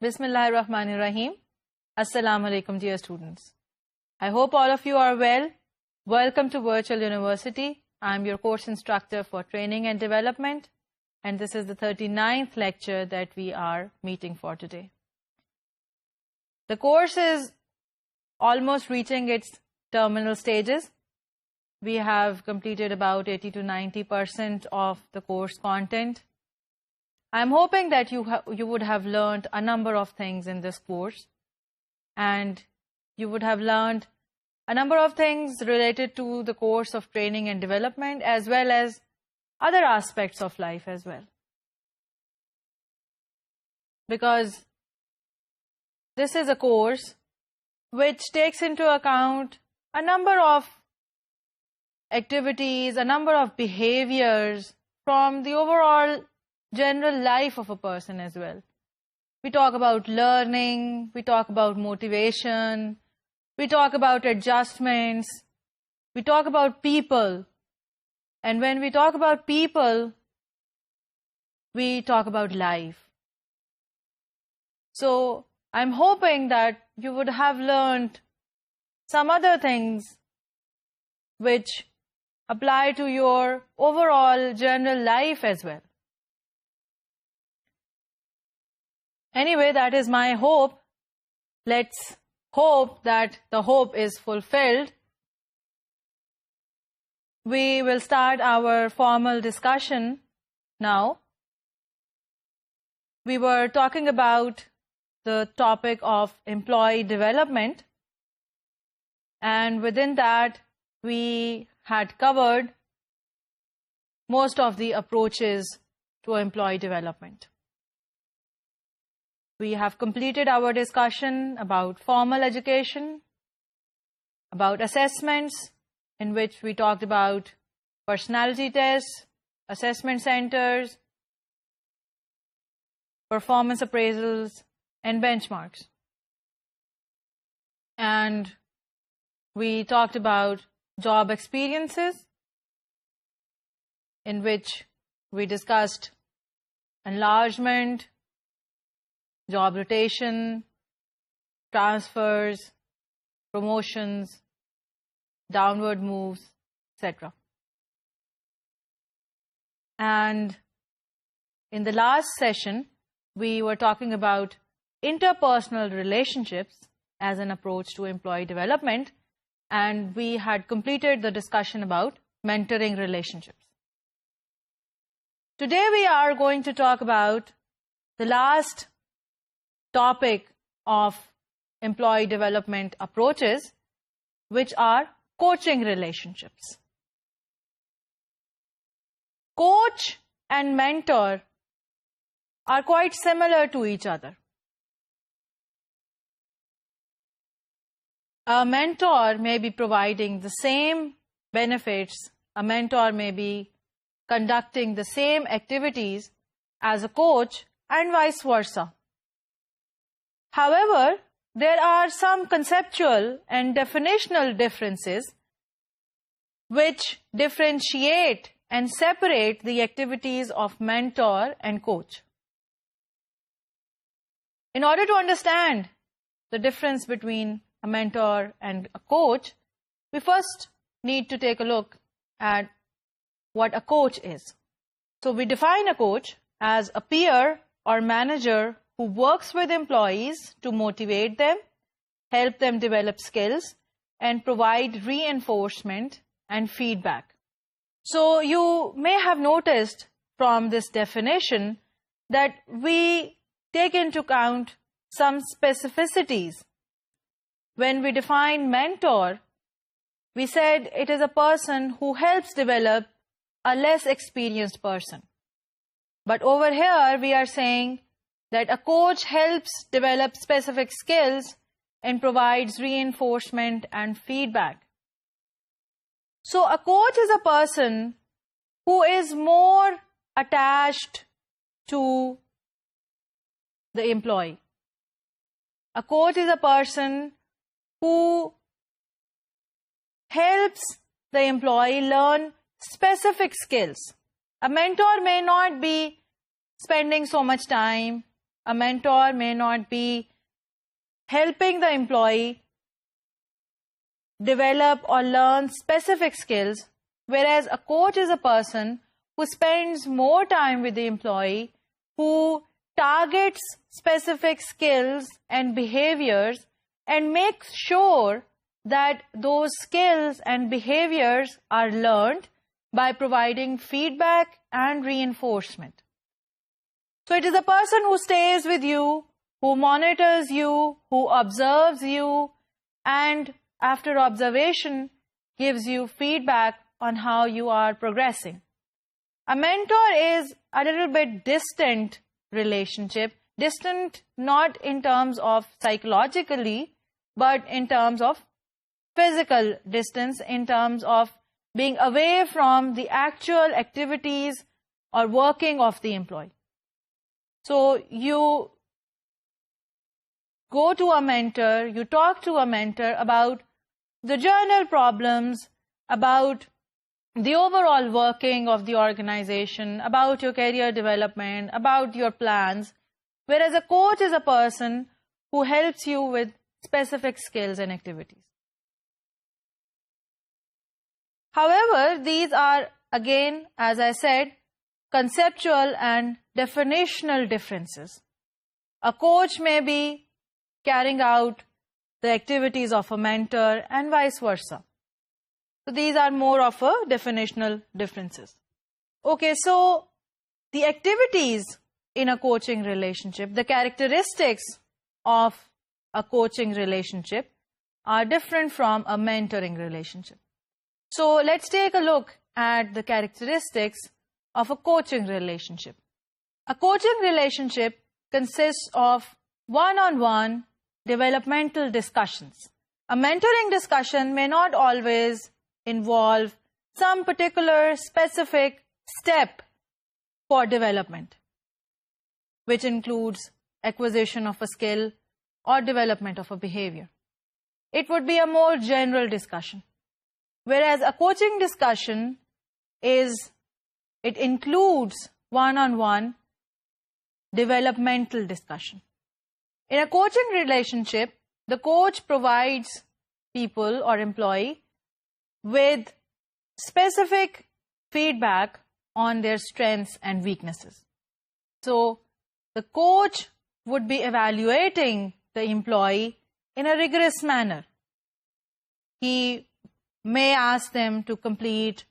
Bismillahirrahmanirrahim. Assalamu alaikum, dear students. I hope all of you are well. Welcome to Virtual University. I'm your course instructor for training and development, and this is the 39th lecture that we are meeting for today. The course is almost reaching its terminal stages. We have completed about 80 to 90% of the course content. I'm hoping that you would have learned a number of things in this course, and you would have learned a number of things related to the course of training and development, as well as other aspects of life as well. Because this is a course which takes into account a number of activities, a number of behaviors from the overall general life of a person as well. We talk about learning, we talk about motivation, we talk about adjustments, we talk about people. And when we talk about people, we talk about life. So I'm hoping that you would have learned some other things which apply to your overall general life as well. Anyway, that is my hope. Let's hope that the hope is fulfilled. We will start our formal discussion now. We were talking about the topic of employee development, and within that we had covered most of the approaches to employee development. We have completed our discussion about formal education, about assessments, in which we talked about personality tests, assessment centers, performance appraisals, and benchmarks. And we talked about job experiences, in which we discussed enlargement, job rotation, transfers, promotions, downward moves, etc. And in the last session, we were talking about interpersonal relationships as an approach to employee development, and we had completed the discussion about mentoring relationships. Today we are going to talk about the last topic of employee development approaches, which are coaching relationships. Coach and mentor are quite similar to each other. A mentor may be providing the same benefits, a mentor may be conducting the same activities as a coach, and vice versa. However, there are some conceptual and definitional differences which differentiate and separate the activities of mentor and coach. In order to understand the difference between a mentor and a coach, we first need to take a look at what a coach is. So we define a coach as a peer or manager who works with employees to motivate them, help them develop skills, and provide reinforcement and feedback. So you may have noticed from this definition that we take into account some specificities. When we define mentor, we said it is a person who helps develop a less experienced person. But over here we are saying that a coach helps develop specific skills and provides reinforcement and feedback. So a coach is a person who is more attached to the employee. A coach is a person who helps the employee learn specific skills. A mentor may not be spending so much time a mentor may not be helping the employee develop or learn specific skills, whereas a coach is a person who spends more time with the employee, who targets specific skills and behaviors and makes sure that those skills and behaviors are learned by providing feedback and reinforcement. So it is a person who stays with you, who monitors you, who observes you, and after observation gives you feedback on how you are progressing. A mentor is a little bit distant relationship, distant not in terms of psychologically, but in terms of physical distance, in terms of being away from the actual activities or working of the employee. So you go to a mentor, you talk to a mentor about the general problems, about the overall working of the organization, about your career development, about your plans, whereas a coach is a person who helps you with specific skills and activities. However, these are, again, as I said, conceptual and definitional differences. A coach may be carrying out the activities of a mentor and vice versa. So these are more of a definitional differences. Okay, so the activities in a coaching relationship, the characteristics of a coaching relationship are different from a mentoring relationship. So let's take a look at the characteristics of a coaching relationship. A coaching relationship consists of one-on-one developmental discussions. A mentoring discussion may not always involve some particular specific step for development, which includes acquisition of a skill or development of a behavior. It would be a more general discussion. Whereas a coaching discussion it includes one-on-one developmental discussion. In a coaching relationship, the coach provides people or employee with specific feedback on their strengths and weaknesses. So the coach would be evaluating the employee in a rigorous manner. He may ask them to complete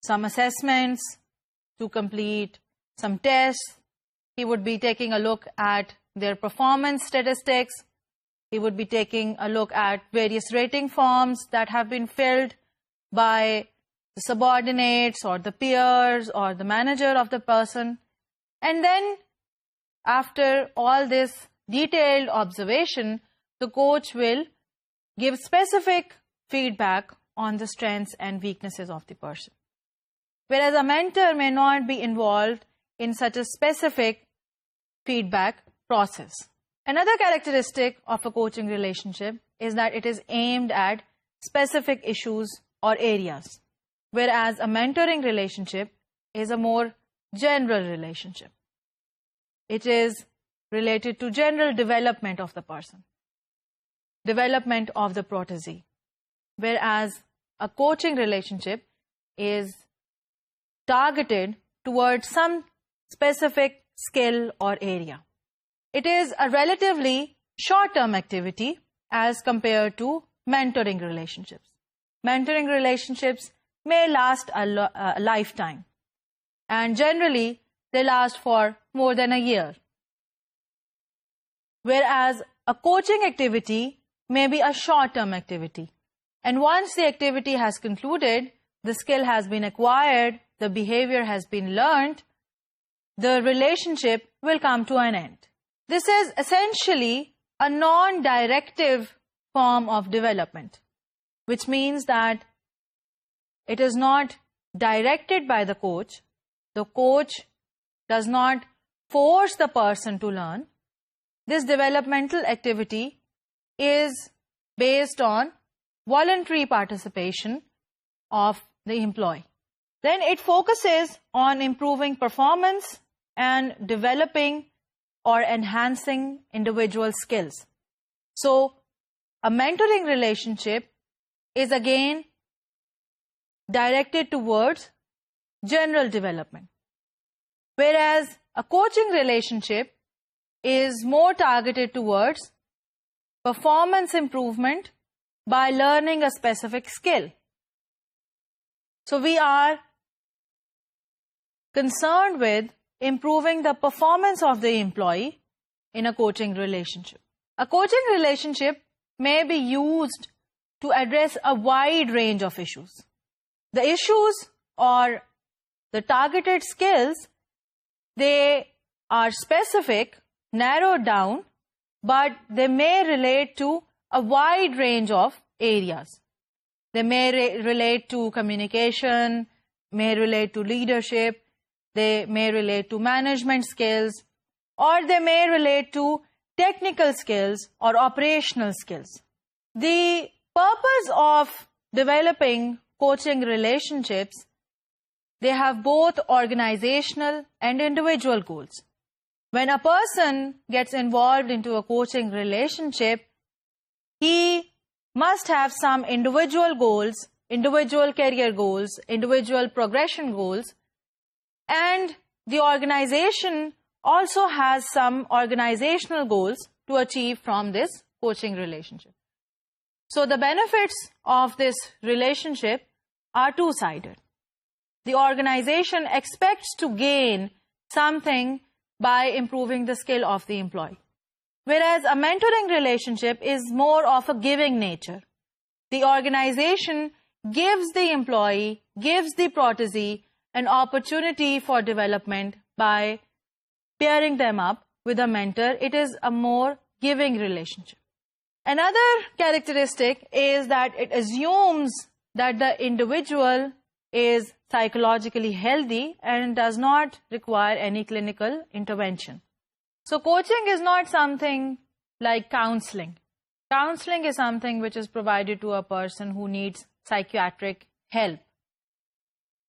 some assessments, to complete some tests. He would be taking a look at their performance statistics. He would be taking a look at various rating forms that have been filled by the subordinates or the peers or the manager of the person. And then after all this detailed observation, the coach will give specific feedback on the strengths and weaknesses of the person. Whereas a mentor may not be involved in such a specific feedback process. Another characteristic of a coaching relationship is that it is aimed at specific issues or areas, whereas a mentoring relationship is a more general relationship. It is related to general development of the person, development of the protege, whereas a coaching relationship is targeted towards some specific skill or area. It is a relatively short-term activity as compared to mentoring relationships. Mentoring relationships may last a lifetime, and generally they last for more than a year. Whereas a coaching activity may be a short-term activity, and once the activity has concluded, the skill has been acquired, the behavior has been learned, the relationship will come to an end. This is essentially a non-directive form of development, which means that it is not directed by the coach. The coach does not force the person to learn. This developmental activity is based on voluntary participation of the employee. Then it focuses on improving performance and developing or enhancing individual skills. So, a mentoring relationship is again directed towards general development, whereas a coaching relationship is more targeted towards performance improvement by learning a specific skill. So we are concerned with improving the performance of the employee in a coaching relationship. A coaching relationship may be used to address a wide range of issues. The issues or the targeted skills, they are specific, narrowed down, but they may relate to a wide range of areas. They may relate to communication, may relate to leadership, they may relate to management skills, or they may relate to technical skills or operational skills. The purpose of developing coaching relationships, they have both organizational and individual goals. When a person gets involved into a coaching relationship, he must have some individual goals, individual career goals, individual progression goals, and the organization also has some organizational goals to achieve from this coaching relationship. So the benefits of this relationship are two-sided. The organization expects to gain something by improving the skill of the employee, whereas a mentoring relationship is more of a giving nature. The organization gives the employee, gives the protégé an opportunity for development by pairing them up with a mentor. It is a more giving relationship. Another characteristic is that it assumes that the individual is psychologically healthy and does not require any clinical intervention. So coaching is not something like counseling. Counseling is something which is provided to a person who needs psychiatric help.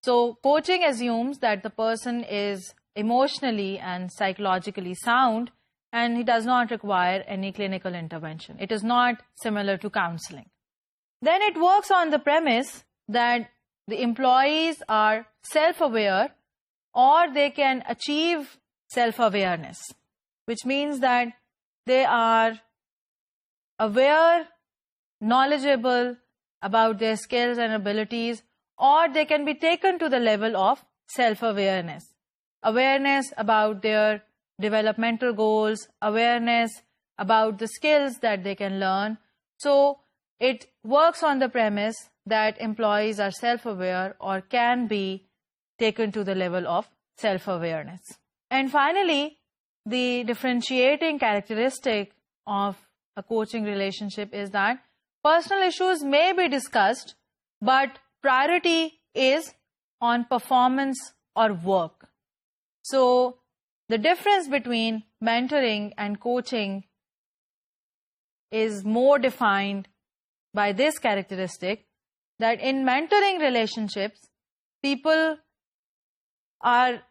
So coaching assumes that the person is emotionally and psychologically sound and he does not require any clinical intervention. It is not similar to counseling. Then it works on the premise that the employees are self-aware or they can achieve self-awareness, which means that they are aware, knowledgeable about their skills and abilities, or they can be taken to the level of self-awareness. Awareness about their developmental goals, awareness about the skills that they can learn. So it works on the premise that employees are self-aware or can be taken to the level of self-awareness. And finally, the differentiating characteristic of a coaching relationship is that personal issues may be discussed, but priority is on performance or work. So the difference between mentoring and coaching is more defined by this characteristic, that in mentoring relationships, people are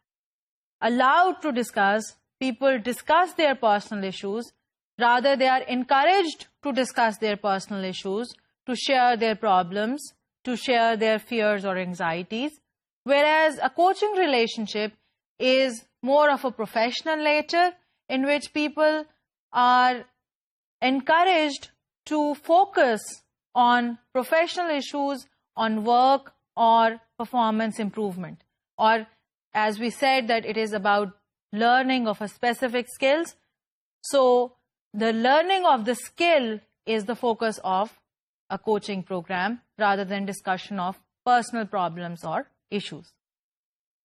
allowed to discuss, people discuss their personal issues, rather they are encouraged to discuss their personal issues, to share their problems, to share their fears or anxieties, whereas a coaching relationship is more of a professional nature in which people are encouraged to focus on professional issues, on work or performance improvement. Or as we said that it is about learning of a specific skills. So the learning of the skill is the focus of a coaching program rather than discussion of personal problems or issues.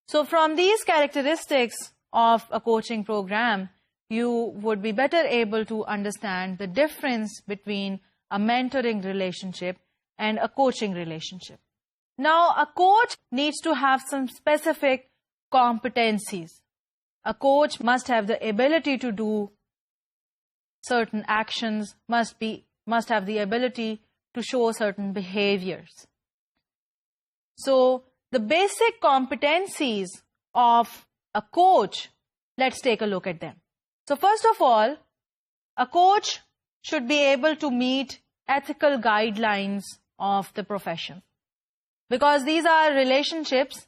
So from these characteristics of a coaching program, you would be better able to understand the difference between a mentoring relationship and a coaching relationship. Now, a coach needs to have some specific competencies. A coach must have the ability to do certain actions, must have the ability to show certain behaviors. So, the basic competencies of a coach, let's take a look at them. So first of all, a coach should be able to meet ethical guidelines of the profession, because these are relationships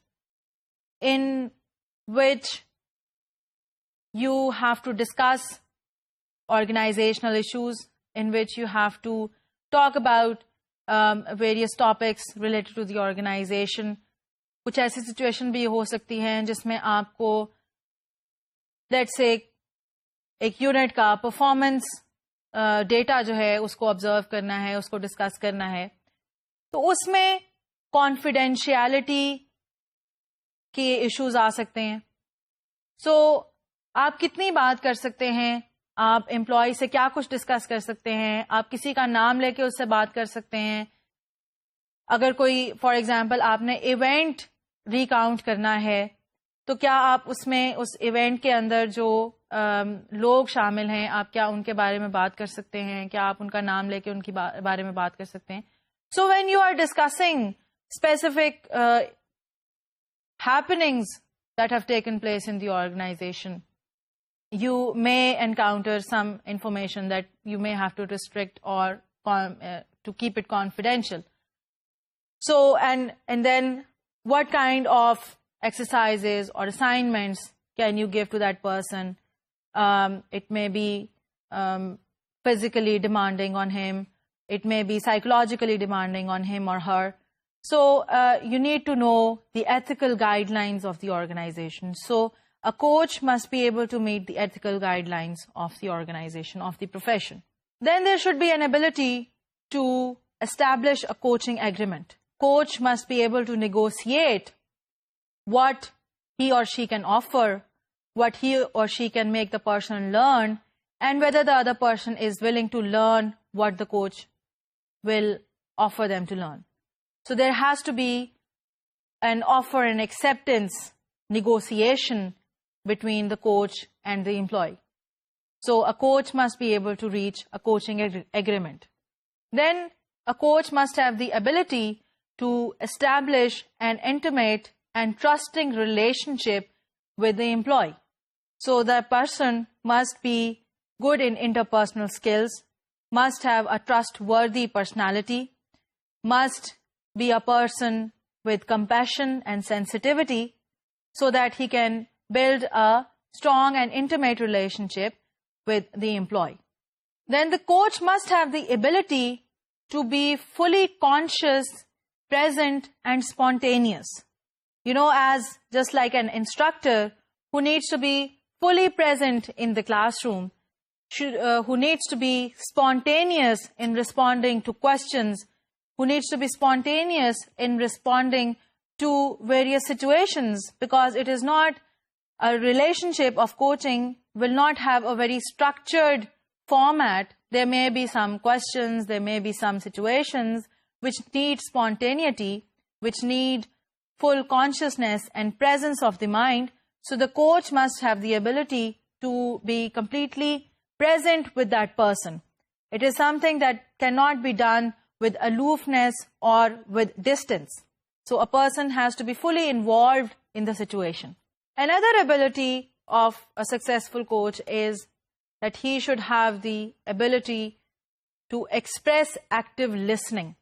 in which you have to discuss organizational issues, in which you have to talk about various topics related to the organization. कुछ ऐसी situation भी हो सकती हैं जिसमें आपको let's say एक unit का परफॉर्मेंस डेटा जो है उसको ऑब्जर्व करना है, उसको डिस्कस करना है, तो उसमें कॉन्फिडेंशियलिटी के इश्यूज आ सकते हैं. सो आप कितनी बात कर सकते हैं, आप एम्प्लॉय से क्या कुछ डिस्कस कर सकते हैं, आप किसी का नाम लेके उससे बात कर सकते हैं. अगर कोई फॉर एग्जांपल आपने इवेंट रिकाउंट करना है, तो क्या आप उसमें उस इवेंट के अंदर जो लोग शामिल हैं, आप क्या उनके बारे में बात कर सकते हैं, क्या आप उनका नाम लेके उनकी बारे में बात कर सकते हैं. So when you are discussing specific happenings that have taken place in the organization, you may encounter some information that you may have to restrict or to keep it confidential. So, and then what kind of exercises or assignments can you give to that person? It may be physically demanding on him, it may be psychologically demanding on him or her. So you need to know the ethical guidelines of the organization. So a coach must be able to meet the ethical guidelines of the organization, of the profession. Then there should be an ability to establish a coaching agreement. Coach must be able to negotiate what he or she can offer, what he or she can make the person learn, and whether the other person is willing to learn what the coach will offer them to learn. So there has to be an offer and acceptance negotiation between the coach and the employee. So a coach must be able to reach a coaching agreement. Then a coach must have the ability to establish an intimate and trusting relationship with the employee. So the person must be good in interpersonal skills, must have a trustworthy personality, must be a person with compassion and sensitivity, so that he can build a strong and intimate relationship with the employee. Then the coach must have the ability to be fully conscious, present, and spontaneous. You know, as just like an instructor who needs to be fully present in the classroom, who needs to be spontaneous in responding to questions, who needs to be spontaneous in responding to various situations, because it is not a relationship of coaching will not have a very structured format. There may be some questions, there may be some situations which need spontaneity, which need full consciousness and presence of the mind. So the coach must have the ability to be completely present with that person. It is something that cannot be done with aloofness or with distance. So a person has to be fully involved in the situation. Another ability of a successful coach is that he should have the ability to express active listening.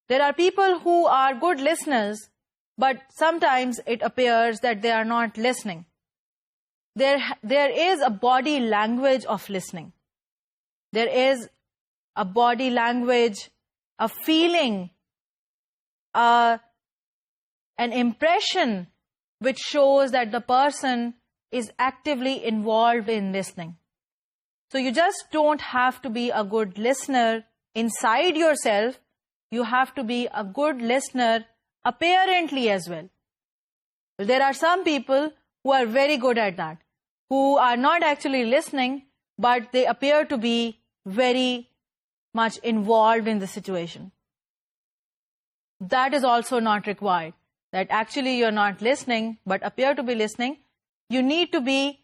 There are people who are good listeners, but sometimes it appears that they are not listening. There is a body language of listening. There is a body language, a feeling, an impression which shows that the person is actively involved in listening. So you just don't have to be a good listener inside yourself. You have to be a good listener apparently as well. There are some people who are very good at that, who are not actually listening, but they appear to be very much involved in the situation. That is also not required. That actually you're not listening, but appear to be listening. You need to be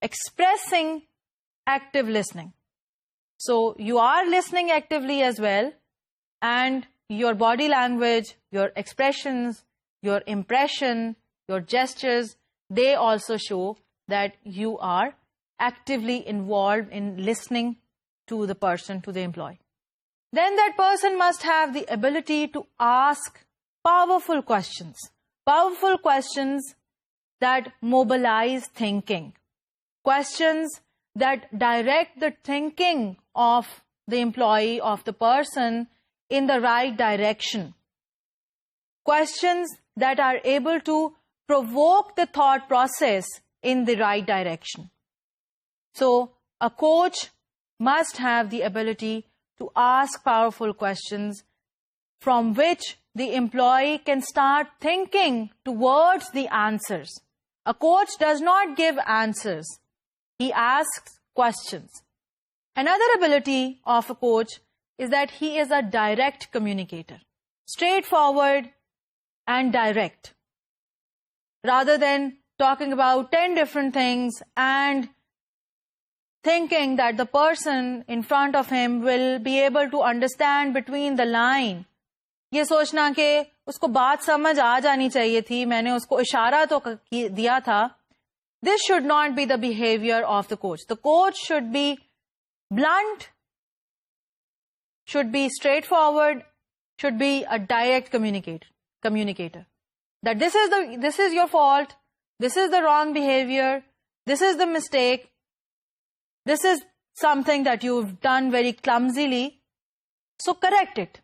expressing active listening. So you are listening actively as well, and your body language, your expressions, your impression, your gestures, they also show that you are actively involved in listening to the person, to the employee. Then that person must have the ability to ask powerful questions that mobilize thinking, questions that direct the thinking of the employee, of the person, in the right direction. Questions that are able to provoke the thought process in the right direction. So, a coach must have the ability to ask powerful questions from which the employee can start thinking towards the answers. A coach does not give answers. He asks questions. Another ability of a coach is that he is a direct communicator, straightforward and direct. Rather than talking about 10 different things and thinking that the person in front of him will be able to understand between the line, ये सोचना कि उसको बात समझ आ जानी चाहिए थी, मैंने उसको इशारा तो दिया था. This should not be the behavior of the coach. The coach should be blunt, should be straightforward, should be a direct communicator. That this is your fault, this is the wrong behavior, this is the mistake, this is something that you've done very clumsily, so correct it.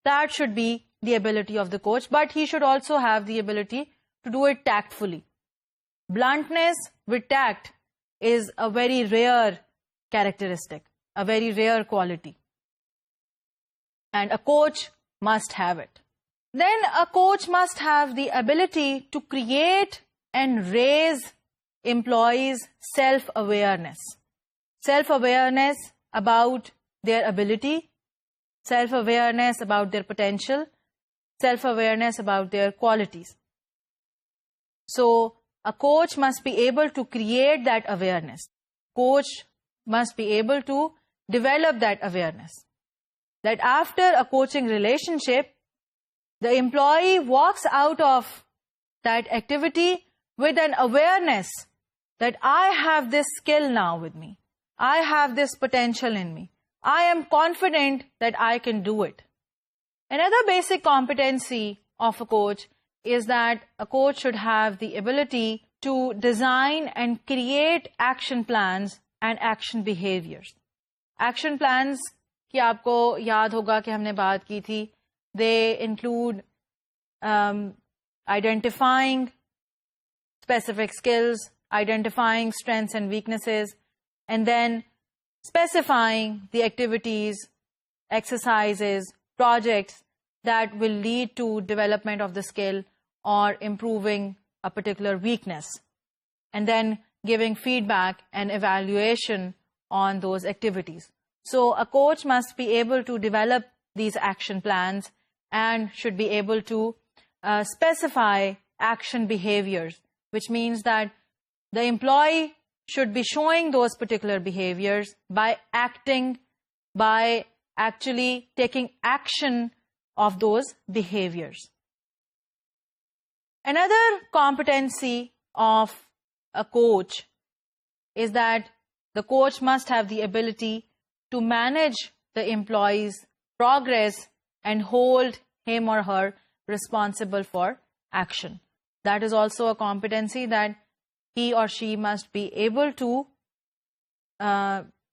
That should be the ability of the coach, but he should also have the ability to do it tactfully. Bluntness with tact is a very rare characteristic, a very rare quality. And a coach must have it. Then a coach must have the ability to create and raise employees' self-awareness. Self-awareness about their ability, self-awareness about their potential, self-awareness about their qualities. So, a coach must be able to create that awareness. Coach must be able to develop that awareness. That after a coaching relationship, the employee walks out of that activity with an awareness that I have this skill now with me. I have this potential in me. I am confident that I can do it. Another basic competency of a coach is that a coach should have the ability to design and create action plans and action behaviors. Action plans की आपको याद होगा कि हमने बात की थी. They include identifying specific skills, identifying strengths and weaknesses, and then specifying the activities, exercises, projects that will lead to development of the skill or improving a particular weakness, and then giving feedback and evaluation on those activities. So a coach must be able to develop these action plans and should be able to specify action behaviors, which means that the employee should be showing those particular behaviors by acting, by actually taking action of those behaviors. Another competency of a coach is that the coach must have the ability to manage the employee's progress and hold him or her responsible for action. That is also a competency that he or she must be able to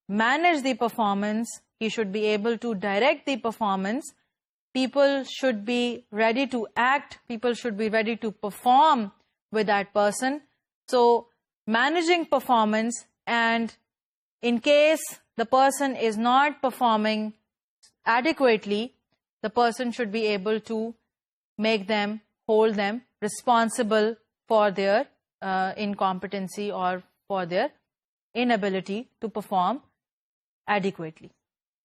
manage the performance. He should be able to direct the performance. People should be ready to act. People should be ready to perform with that person. So, managing performance, and in case the person is not performing adequately, the person should be able to make them, hold them responsible for their incompetency or for their inability to perform adequately.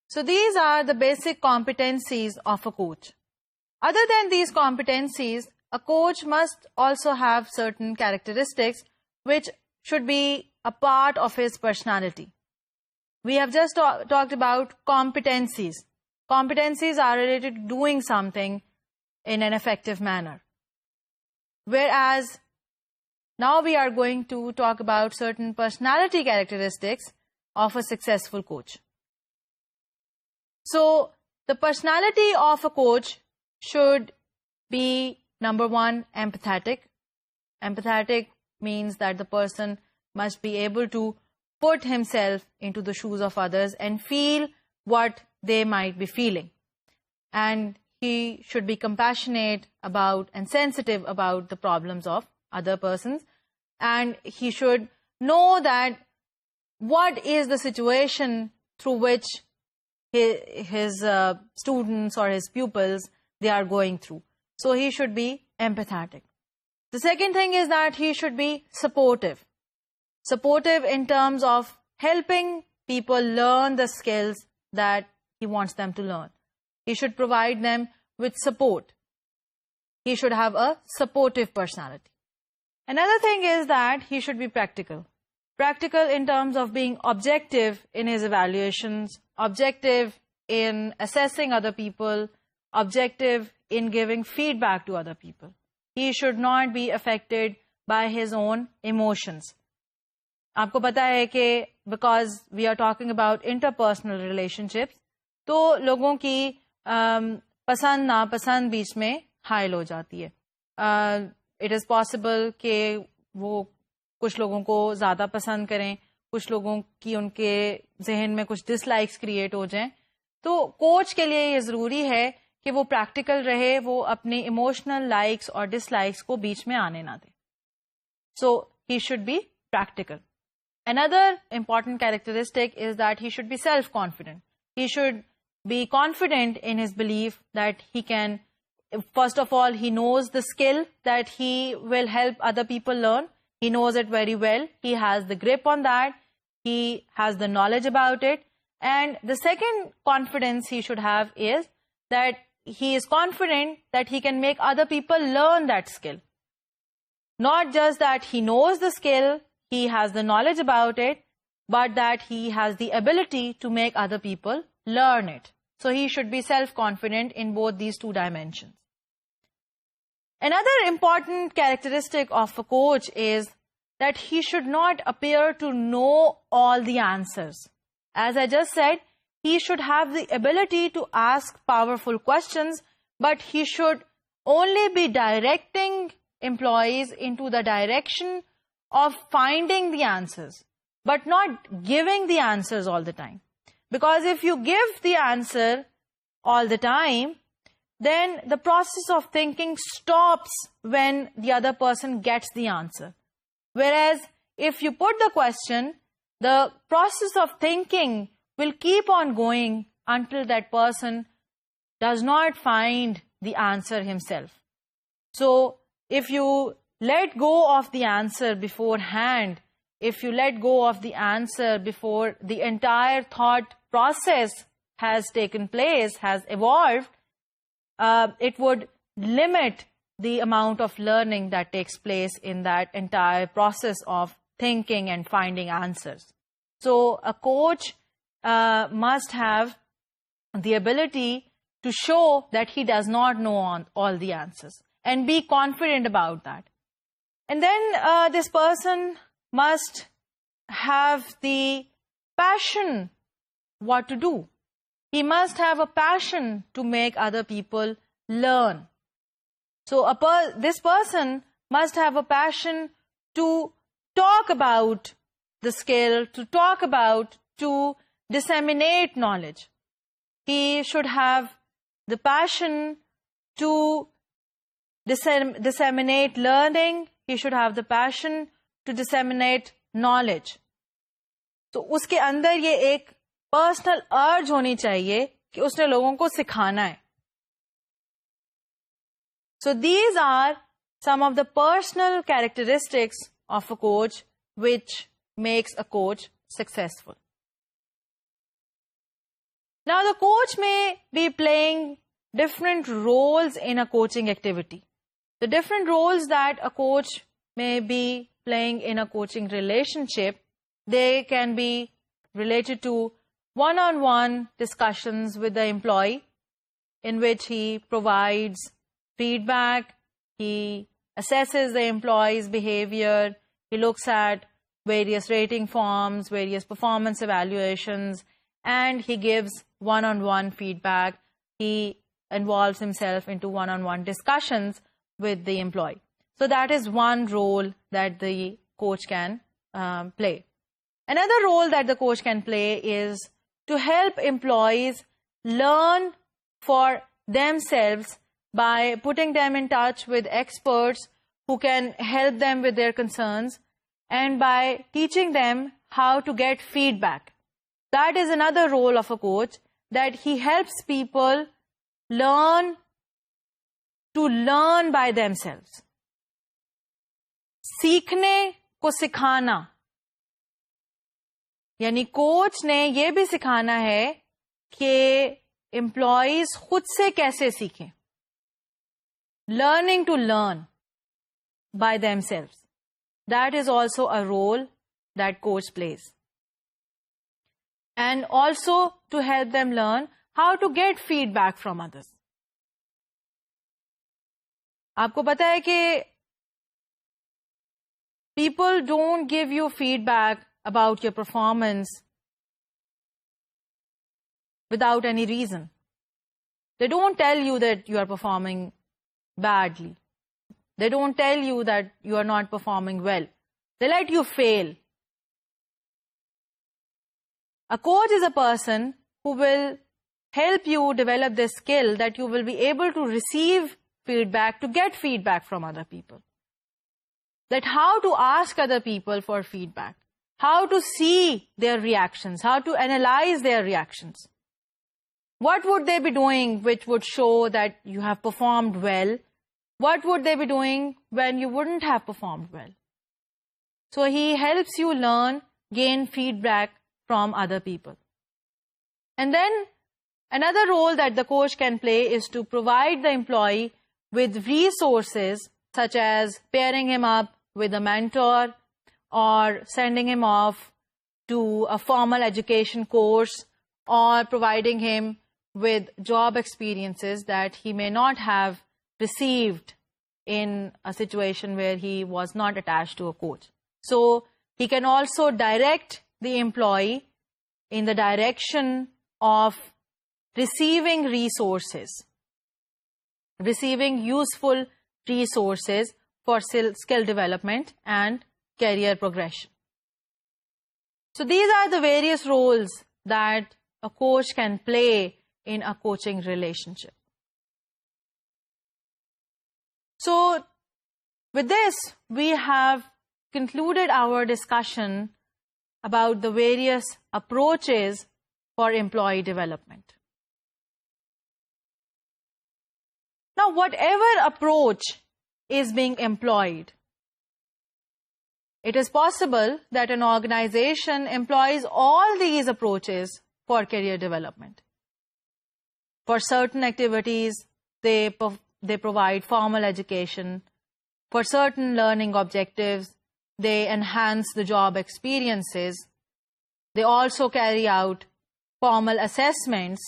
So these are the basic competencies of a coach. Other than these competencies, a coach must also have certain characteristics which should be a part of his personality. We have just talked about competencies. Competencies are related to doing something in an effective manner. Whereas Now we are going to talk about certain personality characteristics of a successful coach. So, the personality of a coach should be, number one, empathetic. Empathetic means that the person must be able to put himself into the shoes of others and feel what they might be feeling. And he should be compassionate about and sensitive about the problems of other persons. And he should know that what is the situation through which his students or his pupils, they are going through. So he should be empathetic. The second thing is that he should be supportive. Supportive in terms of helping people learn the skills that he wants them to learn. He should provide them with support. He should have a supportive personality. Another thing is that he should be practical. Practical in terms of being objective in his evaluations, objective in assessing other people, objective in giving feedback to other people. He should not be affected by his own emotions. आपको पता है कि because we are talking about interpersonal relationships, तो लोगों की पसंद नापसंद बीच में हाइल हो जाती है. It is possible कि वो कुछ लोगों को ज़्यादा पसंद करें, कुछ लोगों की उनके जहन में कुछ डिसलाइक्स क्रिएट हो जाएं. तो कोच के लिए ये ज़रूरी है कि वो प्रैक्टिकल रहे, वो अपने इमोशनल लाइक्स और डिसलाइक्स को बीच में आने ना दे. So he should be practical. Another important characteristic is that he should be self-confident. He should be confident in his belief that he can, first of all, he knows the skill that he will help other people learn. He knows it very well. He has the grip on that. He has the knowledge about it. And the second confidence he should have is that he is confident that he can make other people learn that skill. Not just that he knows the skill, he has the knowledge about it, but that he has the ability to make other people learn it. So he should be self-confident in both these two dimensions. Another important characteristic of a coach is that he should not appear to know all the answers. As I just said, he should have the ability to ask powerful questions, but he should only be directing employees into the direction of finding the answers, but not giving the answers all the time. Because if you give the answer all the time, then the process of thinking stops when the other person gets the answer. Whereas if you put the question, the process of thinking will keep on going until that person does not find the answer himself. So if you let go of the answer beforehand, if you let go of the answer before the entire thought process has taken place, has evolved, it would limit the amount of learning that takes place in that entire process of thinking and finding answers. So a coach must have the ability to show that he does not know all the answers and be confident about that. And then this person must have the passion what to do. He must have a passion to make other people learn. So this person must have a passion to talk about the skill, to disseminate knowledge. He should have the passion to disseminate learning. He should have the passion to disseminate knowledge. तो उसके अंदर ये एक personal अर्ज होनी चाहिए कि उसने लोगों को सिखाना है. So these are some of the personal characteristics of a coach which makes a coach successful. Now the coach may be playing different roles in a coaching activity. The different roles that a coach may be playing in a coaching relationship, they can be related to one-on-one discussions with the employee in which he provides feedback, he assesses the employee's behavior. He looks at various rating forms, various performance evaluations, and he gives one-on-one feedback. He involves himself into one-on-one discussions with the employee. So that is one role that the coach can play. Another role that the coach can play is to help employees learn for themselves by putting them in touch with experts who can help them with their concerns, and by teaching them how to get feedback. That is another role of a coach, that he helps people learn to learn by themselves. सीखने को सिखाना, यानी coach ने ये भी सिखाना है कि एम्प्लॉइज खुद से कैसे सीखें. Learning to learn by themselves. That is also a role that coach plays. And also to help them learn how to get feedback from others. आपको पता है कि people don't give you feedback about your performance without any reason. They don't tell you that you are performing badly. They don't tell you that you are not performing well. They let you fail. A coach is a person who will help you develop this skill that you will be able to receive feedback, to get feedback from other people. That how to ask other people for feedback, how to see their reactions, how to analyze their reactions. What would they be doing which would show that you have performed well? What would they be doing when you wouldn't have performed well? So he helps you learn, gain feedback from other people. And then another role that the coach can play is to provide the employee with resources, such as pairing him up with a mentor or sending him off to a formal education course, or providing him with job experiences that he may not have received in a situation where he was not attached to a coach. So he can also direct the employee in the direction of receiving resources, receiving useful resources for skill development and career progression. So these are the various roles that a coach can play in a coaching relationship. So with this, we have concluded our discussion about the various approaches for employee development. Now, whatever approach is being employed, it is possible that an organization employs all these approaches for career development. For certain activities, they provide formal education. For certain learning objectives, they enhance the job experiences. They also carry out formal assessments,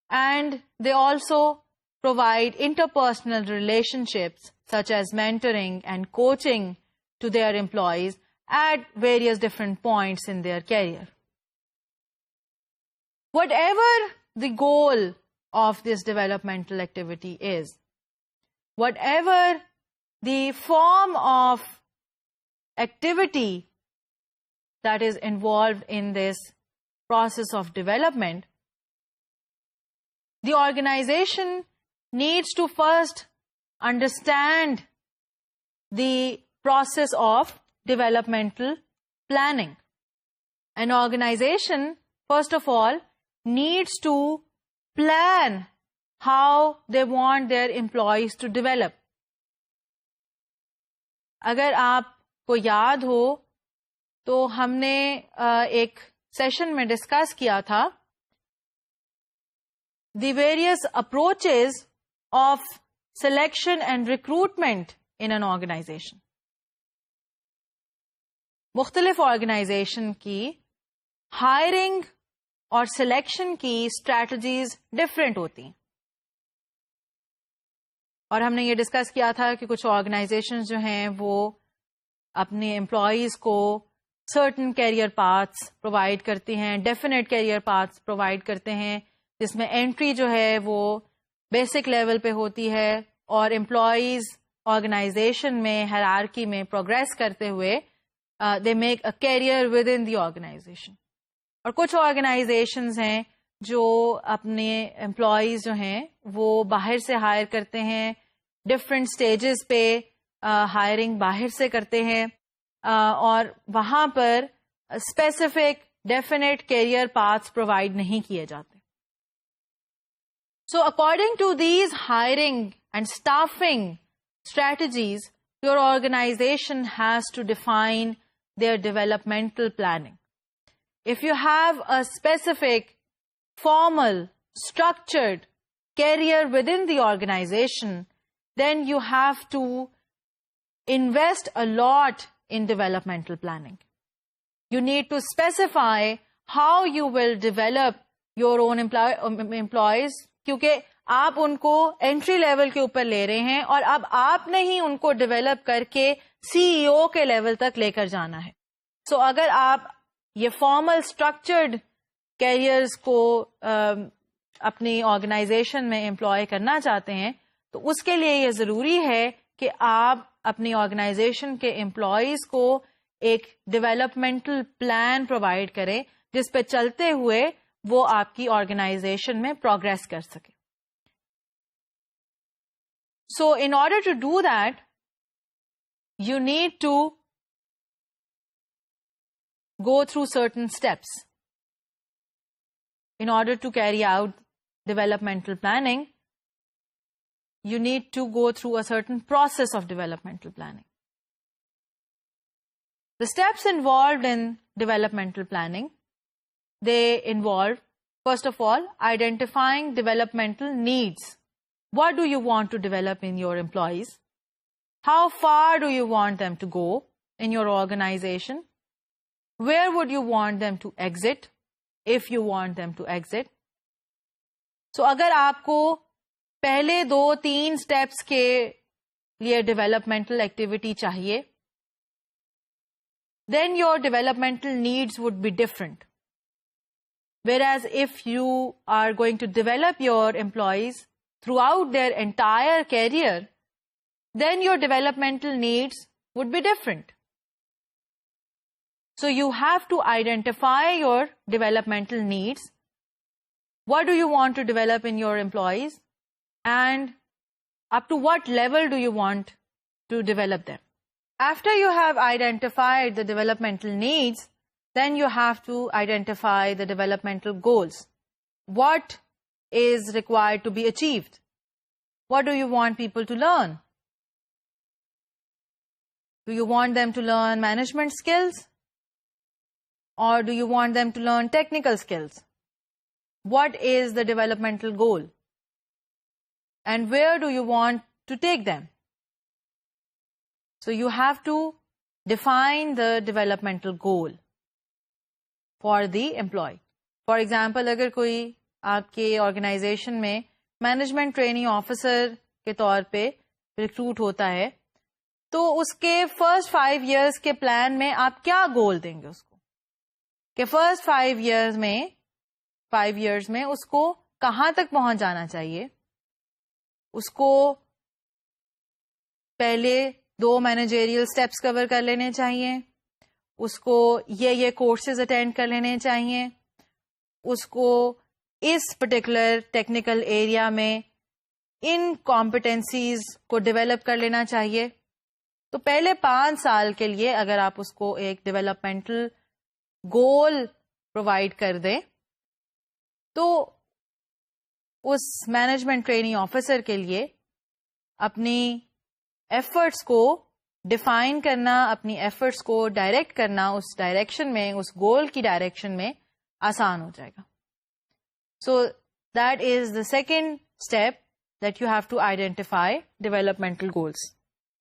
and they also provide interpersonal relationships such as mentoring and coaching to their employees at various different points in their career. Whatever the goal of this developmental activity is, whatever the form of activity that is involved in this process of development, the organization needs to first understand the process of developmental planning. An organization, first of all, needs to plan how they want their employees to develop. अगर आपको याद हो तो हमने एक session में discuss किया था the various approaches of selection and recruitment in an organization. मुख्तलिफ ऑर्गेनाइजेशन की हायरिंग और सिलेक्शन की स्ट्रैटेजीज डिफरेंट होती हैं. और हमने ये डिस्कस किया था कि कुछ ऑर्गेनाइजेशंस जो हैं वो अपने एम्प्लॉयज़ को सर्टन कैरियर पाथ्स प्रोवाइड करती हैं, डेफिनेट कैरियर पाथ्स प्रोवाइड करते हैं, जिसमें एंट्री जो है वो बेसिक लेवल पे होती है और एम्प्लॉयज़ ऑर्गेनाइजेशन में हायरार्की में प्रोग्रेस करते हुए they make a career within the organisation. और कुछ ऑर्गेनाइजेशंस हैं जो अपने एम्प्लॉयज़ जो हैं वो बाहर से हायर करते हैं, डिफरेंट स्टेजेस पे हायरिंग बाहर से करते हैं और वहाँ पर specific definite career paths provide नहीं किए जाते. So according to these hiring and staffing strategies, your organization has to define their developmental planning. If you have a specific, formal, structured career within the organization, then you have to invest a lot in developmental planning. You need to specify how you will develop your own employees, क्योंकि आप उनको entry level के ऊपर ले रहे हैं और अब आपने ही उनको डेवलप करके सीईओ के लेवल तक लेकर जाना है. सो अगर आप ये फॉर्मल स्ट्रक्चर्ड कैरियर्स को अपनी ऑर्गेनाइजेशन में एम्प्लॉय करना चाहते हैं तो उसके लिए ये जरूरी है कि आप अपनी ऑर्गेनाइजेशन के एम्प्लॉयज को एक डेवलपमेंटल प्लान प्रोवाइड करें जिस पे चलते हुए वो आपकी ऑर्गेनाइजेशन में प्रोग्रेस कर सके. So, in order to do that, you need to go through certain steps. In order to carry out developmental planning, you need to go through a certain process of developmental planning. The steps involved in developmental planning, they involve, first of all, identifying developmental needs. What do you want to develop in your employees? How far do you want them to go in your organization? Where would you want them to exit, if you want them to exit? So, अगर आपको पहले 2-3 steps के लिए developmental activity चाहिए, then your developmental needs would be different. Whereas if you are going to develop your employees throughout their entire career, then your developmental needs would be different. So you have to identify your developmental needs. What do you want to develop in your employees? And up to what level do you want to develop them? After you have identified the developmental needs, then you have to identify the developmental goals. What is required to be achieved? What do you want people to learn? Do you want them to learn management skills? Or do you want them to learn technical skills? What is the developmental goal? And where do you want to take them? So you have to define the developmental goal for the employee. For example, अगर कोई आपके organisation में management training officer के तौर पे recruit होता है तो उसके फर्स्ट 5 years के प्लान में आप क्या गोल देंगे उसको कि फर्स्ट 5 years में उसको कहाँ तक पहुंच जाना चाहिए, उसको पहले 2 मैनेजेरियल स्टेप्स कवर कर लेने चाहिए, उसको ये कोर्सेज अटेंड कर लेने चाहिए, उसको इस पर्टिकुलर टेक्निकल एरिया में इन कॉम्पिटेंसीज को डेवलप कर लेना चाहिए. तो पहले 5 साल के लिए अगर आप उसको एक डेवलपमेंटल गोल प्रोवाइड कर दें तो उस मैनेजमेंट ट्रेनिंग ऑफिसर के लिए अपनी एफर्ट्स को डिफाइन करना, अपनी एफर्ट्स को डायरेक्ट करना उस डायरेक्शन में, उस गोल की डायरेक्शन में आसान हो जाएगा. So that is the second step that you have to identify developmental goals.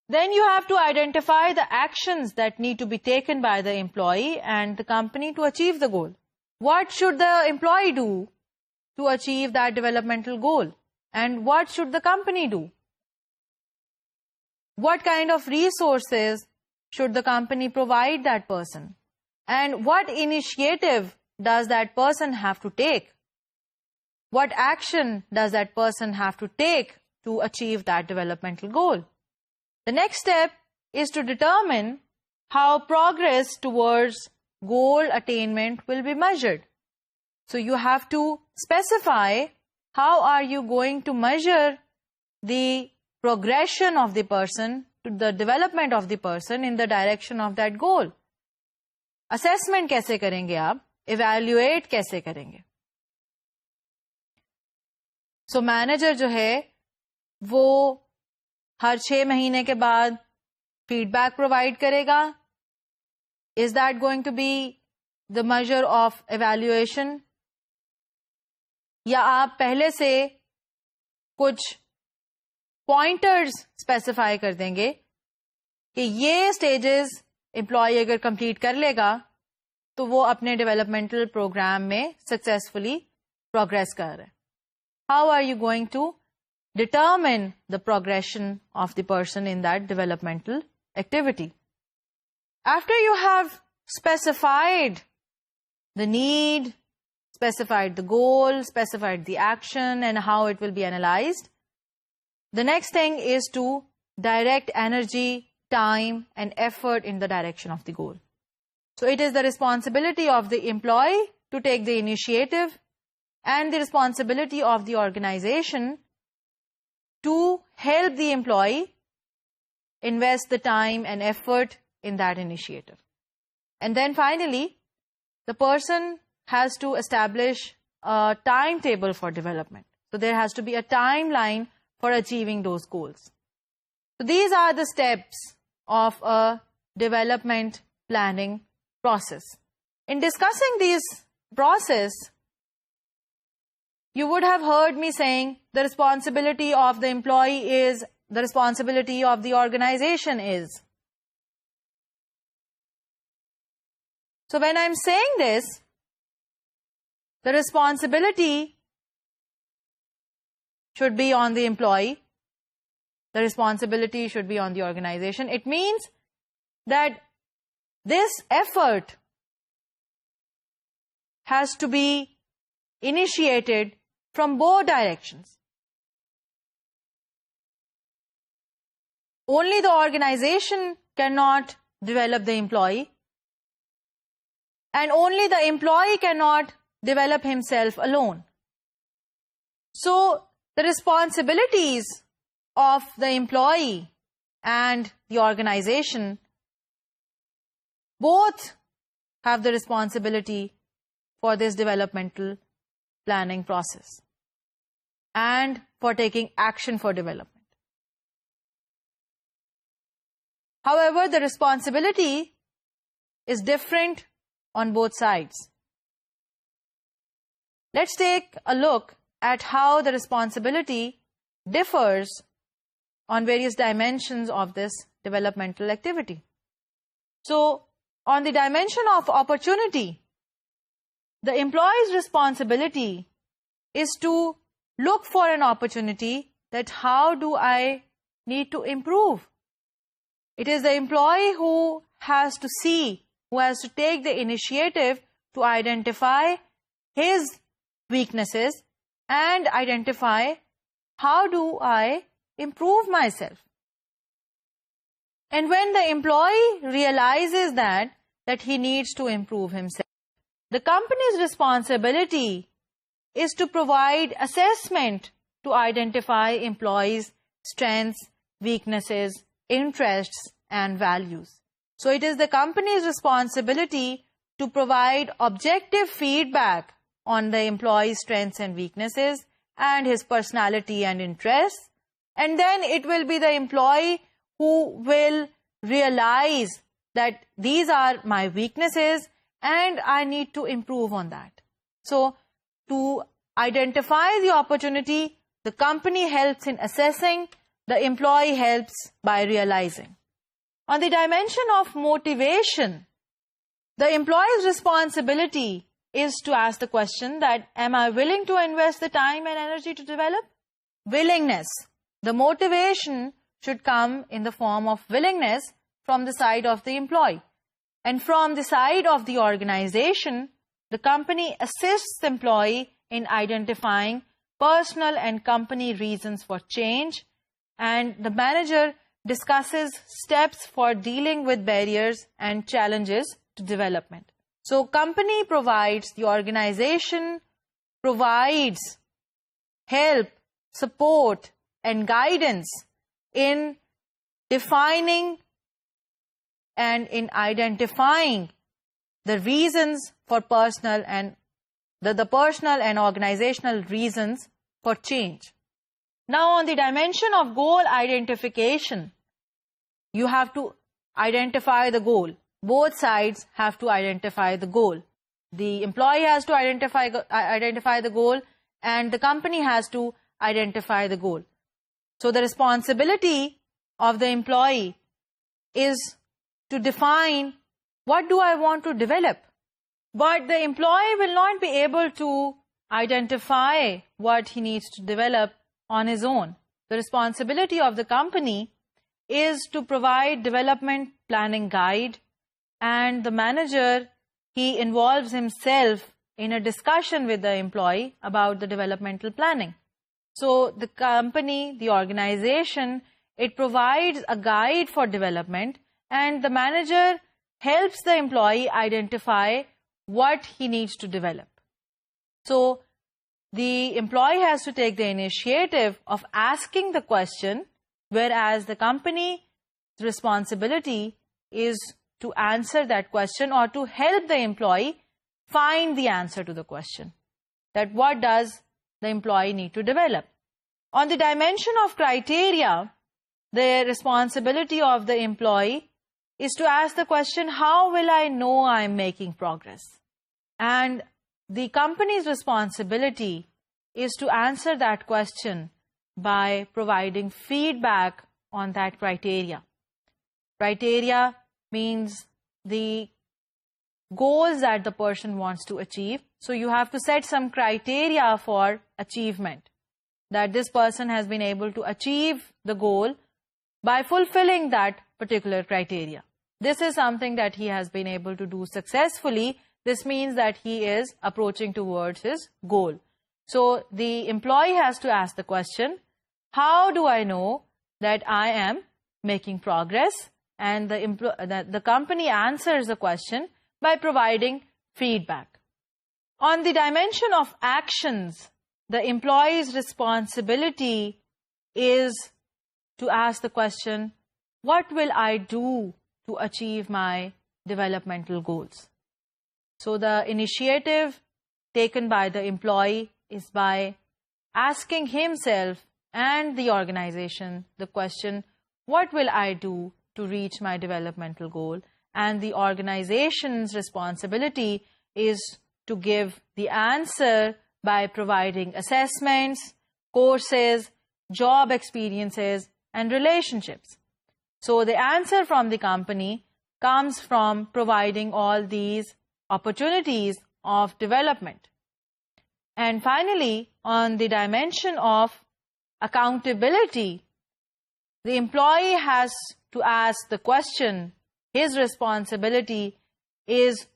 Then you have to identify the actions that need to be taken by the employee and the company to achieve the goal. What should the employee do to achieve that developmental goal? And what should the company do? what kind of resources should the company provide that person, and what initiative does that person have to take? What action does that person have to take to achieve that developmental goal? The next step is to determine how progress towards goal attainment will be measured. So you have to specify how are you going to measure the progression of the person, to the development of the person in the direction of that goal. Assessment कैसे करेंगे आप? Evaluate कैसे करेंगे? So manager जो है वो हर 6 महीने के बाद feedback provide करेगा. Is that going to be the measure of evaluation? या आप पहले से कुछ पॉइंटर्स स्पेसिफाई कर देंगे कि ये स्टेजेस एम्प्लॉय अगर कंप्लीट कर लेगा तो वो अपने डेवलपमेंटल प्रोग्राम में सक्सेसफुली प्रोग्रेस कर रहे हैं. How are you going to determine the progression of the person in that developmental activity? After you have specified the need, specified the goal, specified the action and how it will be analyzed, the next thing is to direct energy, time and effort in the direction of the goal. So it is the responsibility of the employee to take the initiative and the responsibility of the organization to help the employee invest the time and effort in that initiative. And then finally, the person has to establish a timetable for development. So there has to be a timeline for achieving those goals. So these are the steps of a development planning process. In discussing these process, you would have heard me saying the responsibility of the employee is, the responsibility of the organization is. So when I'm saying this, the responsibility should be on the employee. The responsibility should be on the organization. It means that this effort has to be initiated from both directions. Only the organization cannot develop the employee, and only the employee cannot develop himself alone. So the responsibilities of the employee and the organization both have the responsibility for this developmental planning process and for taking action for development. However, the responsibility is different on both sides. Let's take a look at how the responsibility differs on various dimensions of this developmental activity. So, on the dimension of opportunity, the employee's responsibility is to look for an opportunity that how do I need to improve. It is the employee who has to see, who has to take the initiative to identify his weaknesses and identify how do I improve myself. And when the employee realizes that he needs to improve himself, the company's responsibility is to provide assessment to identify employees' strengths, weaknesses, interests, and values. So it is the company's responsibility to provide objective feedback on the employee's strengths and weaknesses and his personality and interests. And then it will be the employee who will realize that these are my weaknesses and I need to improve on that. So to identify the opportunity, the company helps in assessing, the employee helps by realizing. On the dimension of motivation, the employee's responsibility is to ask the question that, am I willing to invest the time and energy to develop? Willingness. The motivation should come in the form of willingness from the side of the employee. And from the side of the organization, the company assists the employee in identifying personal and company reasons for change, and the manager discusses steps for dealing with barriers and challenges to development. So company provides, the organization provides help, support, and guidance in defining and in identifying the reasons for personal and the personal and organizational reasons for change. Now, on the dimension of goal identification, you have to identify the goal. Both sides have to identify the goal. The employee has to identify the goal, and the company has to identify the goal. So the responsibility of the employee is to define, what do I want to develop? But the employee will not be able to identify what he needs to develop on his own. The responsibility of the company is to provide development planning guide, and the manager, he involves himself in a discussion with the employee about the developmental planning. So the company, the organization, it provides a guide for development, and the manager helps the employee identify what he needs to develop. So the employee has to take the initiative of asking the question, whereas the company's responsibility is to answer that question or to help the employee find the answer to the question, that what does the employee need to develop. On the dimension of criteria, the responsibility of the employee is to ask the question, how will I know I am making progress? And the company's responsibility is to answer that question by providing feedback on that criteria. Criteria means the goals that the person wants to achieve. So you have to set some criteria for achievement, that this person has been able to achieve the goal by fulfilling that particular criteria. This is something that he has been able to do successfully. This means that he is approaching towards his goal. So the employee has to ask the question, how do I know that I am making progress? And the company answers the question by providing feedback. On the dimension of actions, the employee's responsibility is to ask the question, what will I do to achieve my developmental goals? So the initiative taken by the employee is by asking himself and the organization the question, what will I do to reach my developmental goal? And the organization's responsibility is to give the answer by providing assessments, courses, job experiences, and relationships. So the answer from the company comes from providing all these opportunities of development. And finally, on the dimension of accountability, the employee has to ask the question, his responsibility is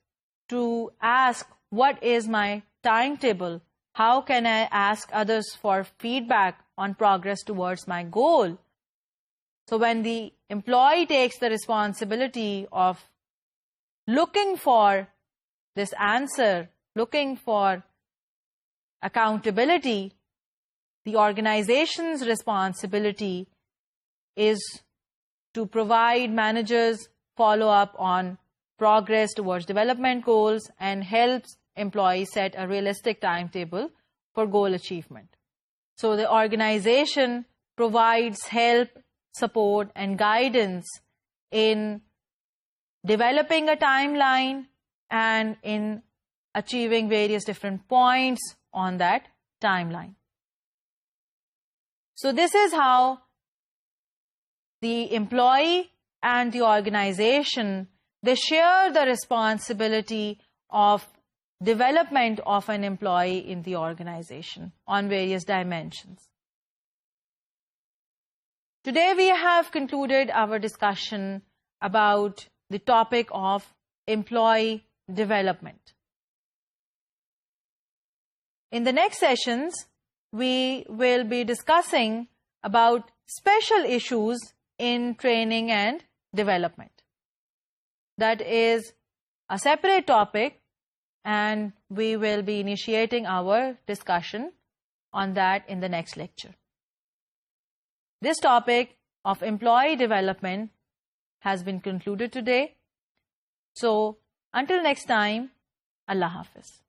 to ask, what is my timetable? How can I ask others for feedback on progress towards my goal? So when the employee takes the responsibility of looking for this answer, looking for accountability, the organization's responsibility is to provide managers follow-up on progress towards development goals and helps employees set a realistic timetable for goal achievement. So the organization provides help, support, and guidance in developing a timeline and in achieving various different points on that timeline. So this is how the employee and the organization, they share the responsibility of development of an employee in the organization on various dimensions. Today we have concluded our discussion about the topic of employee development. In the next sessions, we will be discussing about special issues in training and development. That is a separate topic, and we will be initiating our discussion on that in the next lecture. This topic of employee development has been concluded today. So, until next time, Allah Hafiz.